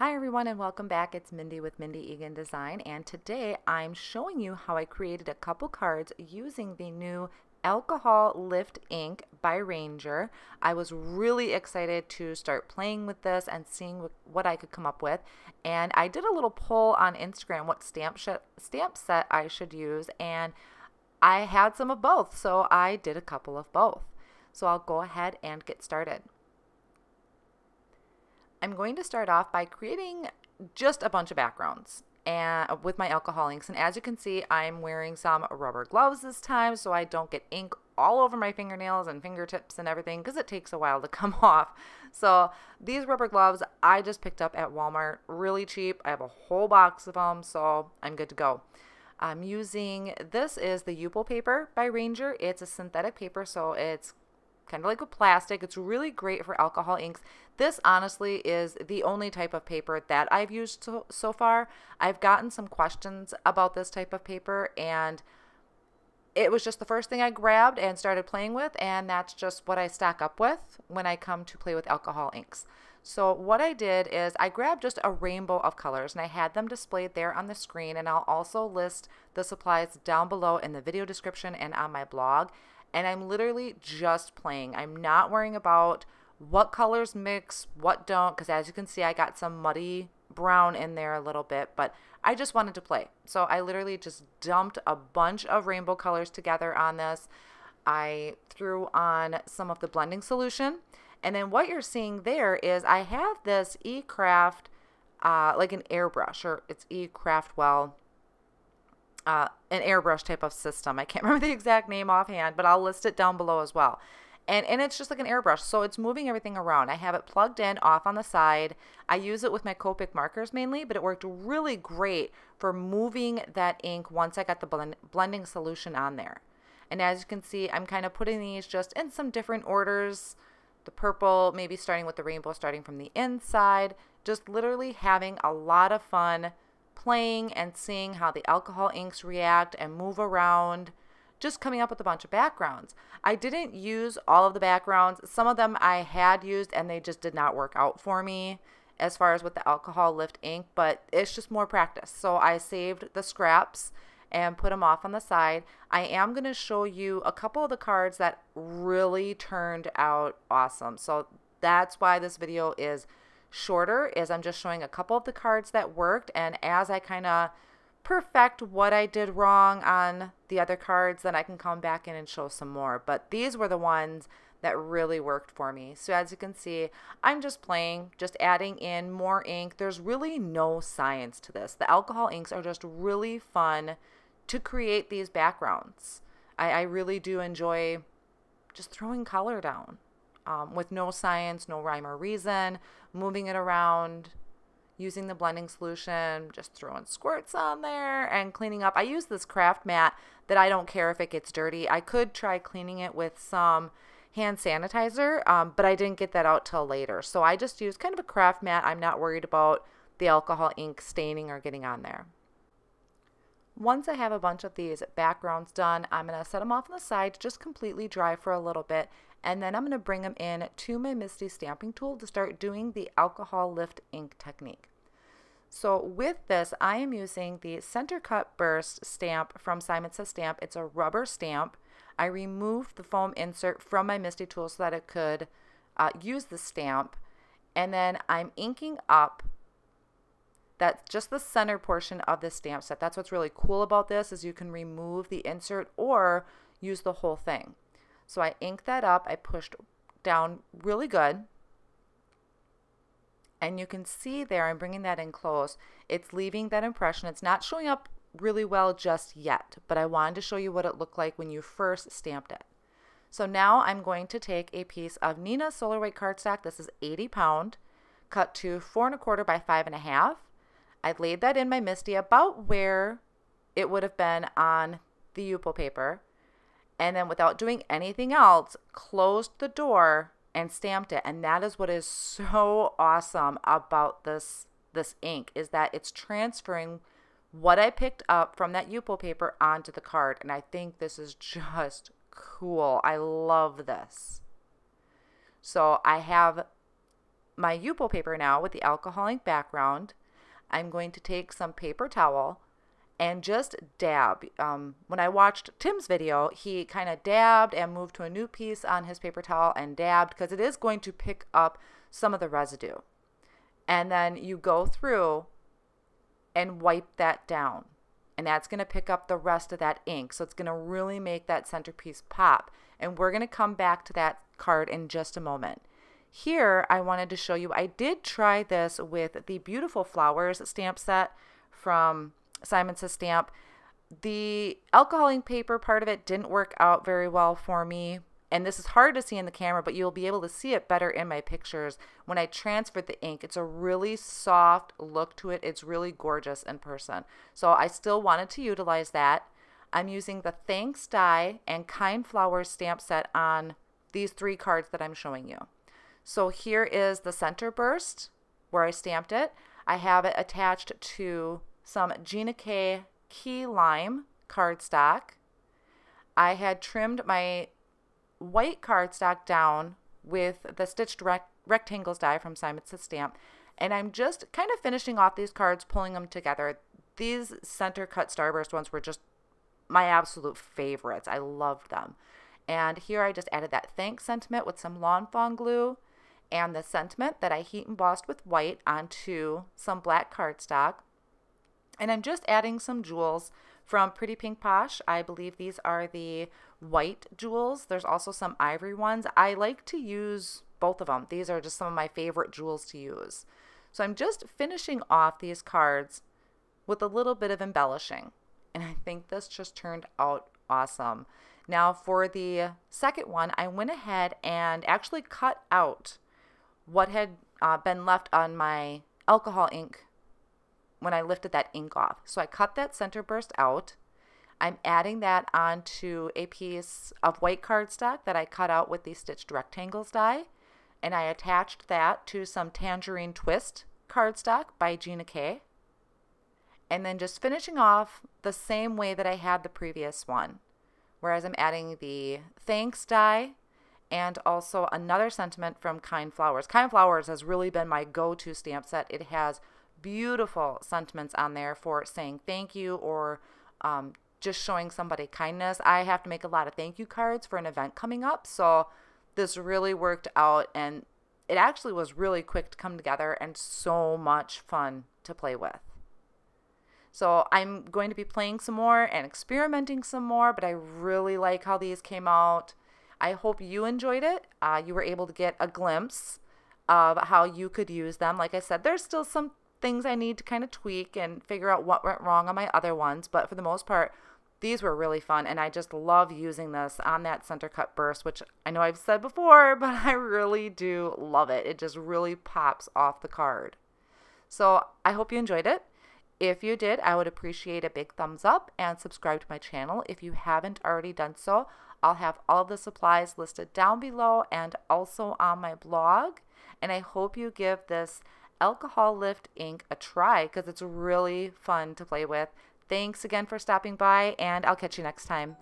Hi everyone and welcome back. It's Mindy with Mindy Eggen Design, and today I'm showing you how I created a couple cards using the new Alcohol Lift ink by Ranger. I was really excited to start playing with this and seeing what I could come up with, and I did a little poll on Instagram what stamp set I should use, and I had some of both, so I did a couple of both. So I'll go ahead and get started. I'm going to start off by creating just a bunch of backgrounds and with my alcohol inks, and as you can see, I'm wearing some rubber gloves this time so I don't get ink all over my fingernails and fingertips and everything, because it takes a while to come off. So these rubber gloves I just picked up at Walmart, really cheap. I have a whole box of them, so I'm good to go. I'm using, this is the YUPO paper by Ranger. It's a synthetic paper, so it's kind of like with plastic. It's really great for alcohol inks. This honestly is the only type of paper that I've used so far. I've gotten some questions about this type of paper, and it was just the first thing I grabbed and started playing with, and that's just what I stack up with when I come to play with alcohol inks. So what I did is I grabbed just a rainbow of colors, and I had them displayed there on the screen, and I'll also list the supplies down below in the video description and on my blog. And I'm literally just playing. I'm not worrying about what colors mix, what don't, because as you can see, I got some muddy brown in there a little bit, but I just wanted to play. So I literally just dumped a bunch of rainbow colors together on this. I threw on some of the blending solution, and then what you're seeing there is I have this E-Craft, like an airbrush, or it's E-Craftwell, an airbrush type of system. I can't remember the exact name offhand, but I'll list it down below as well. And it's just like an airbrush, so it's moving everything around. I have it plugged in off on the side. I use it with my Copic markers mainly, but it worked really great for moving that ink once I got the blending solution on there. And as you can see, I'm kind of putting these just in some different orders. The purple, maybe starting with the rainbow, starting from the inside. Just literally having a lot of fun playing and seeing how the alcohol inks react and move around, just coming up with a bunch of backgrounds. I didn't use all of the backgrounds. Some of them I had used and they just did not work out for me as far as with the alcohol lift ink, but it's just more practice. So I saved the scraps and put them off on the side. I am going to show you a couple of the cards that really turned out awesome. So that's why this video is shorter, is I'm just showing a couple of the cards that worked, and as I kind of perfect what I did wrong on the other cards, then I can come back in and show some more. But these were the ones that really worked for me. So as you can see, I'm just playing, just adding in more ink. There's really no science to this. The alcohol inks are just really fun to create these backgrounds. I really do enjoy just throwing color down. With no science, no rhyme or reason, moving it around, using the blending solution, just throwing squirts on there and cleaning up. I use this craft mat that I don't care if it gets dirty. I could try cleaning it with some hand sanitizer, but I didn't get that out till later. So I just use kind of a craft mat. I'm not worried about the alcohol ink staining or getting on there. Once I have a bunch of these backgrounds done, I'm going to set them off on the side to just completely dry for a little bit, and then I'm going to bring them in to my Mindy stamping tool to start doing the alcohol lift ink technique. So with this, I am using the Center Cut Burst stamp from Simon Says Stamp. It's a rubber stamp. I removed the foam insert from my Mindy tool so that it could use the stamp, and then I'm inking up that's just the center portion of the stamp set. That's what's really cool about this, is you can remove the insert or use the whole thing. So I inked that up. I pushed down really good. And you can see there, I'm bringing that in close. It's leaving that impression. It's not showing up really well just yet, but I wanted to show you what it looked like when you first stamped it. So now I'm going to take a piece of Nina Solar White cardstock. This is 80 pound, cut to 4 1/4 by 5 1/2. I laid that in my Mindy about where it would have been on the YUPO paper, and then without doing anything else, closed the door and stamped it. And that is what is so awesome about this ink, is that it's transferring what I picked up from that YUPO paper onto the card. And I think this is just cool. I love this. So I have my YUPO paper now with the alcohol ink background. I'm going to take some paper towel and just dab. When I watched Tim's video, he kind of dabbed and moved to a new piece on his paper towel and dabbed because it is going to pick up some of the residue. And then you go through and wipe that down. And that's going to pick up the rest of that ink. So it's going to really make that centerpiece pop. And we're going to come back to that card in just a moment. Here, I wanted to show you, I did try this with the Beautiful Flowers stamp set from Simon Says Stamp. The alcohol ink paper part of it didn't work out very well for me. And this is hard to see in the camera, but you'll be able to see it better in my pictures. When I transferred the ink, it's a really soft look to it. It's really gorgeous in person. So I still wanted to utilize that. I'm using the Thanks die and Kind Flowers stamp set on these 3 cards that I'm showing you. So here is the center burst where I stamped it. I have it attached to some Gina K Key Lime cardstock. I had trimmed my white cardstock down with the stitched rectangles die from Simon Says Stamp, and I'm just kind of finishing off these cards, pulling them together. These center cut starburst ones were just my absolute favorites. I loved them. And here I just added that thanks sentiment with some Lawn Fawn glue and the sentiment that I heat embossed with white onto some black cardstock. And I'm just adding some jewels from Pretty Pink Posh. I believe these are the white jewels. There's also some ivory ones. I like to use both of them. These are just some of my favorite jewels to use. So I'm just finishing off these cards with a little bit of embellishing. And I think this just turned out awesome. Now for the second one, I went ahead and actually cut out what had been left on my alcohol ink when I lifted that ink off. So I cut that center burst out. I'm adding that onto a piece of white cardstock that I cut out with the stitched rectangles die, and I attached that to some Tangerine Twist cardstock by Gina K. And then just finishing off the same way that I had the previous one, whereas I'm adding the thanks die and also another sentiment from Kind Flowers. Kind Flowers has really been my go-to stamp set. It has beautiful sentiments on there for saying thank you or just showing somebody kindness. I have to make a lot of thank you cards for an event coming up, so this really worked out, and it actually was really quick to come together and so much fun to play with. So I'm going to be playing some more and experimenting some more, but I really like how these came out. I hope you enjoyed it. You were able to get a glimpse of how you could use them. Like I said, there's still some things I need to kind of tweak and figure out what went wrong on my other ones, but for the most part, these were really fun, and I just love using this on that center cut burst, which I know I've said before, but I really do love it. It just really pops off the card. So I hope you enjoyed it. If you did, I would appreciate a big thumbs up and subscribe to my channel if you haven't already done so. I'll have all of the supplies listed down below and also on my blog, and I hope you give this alcohol lift ink a try because it's really fun to play with. Thanks again for stopping by, and I'll catch you next time.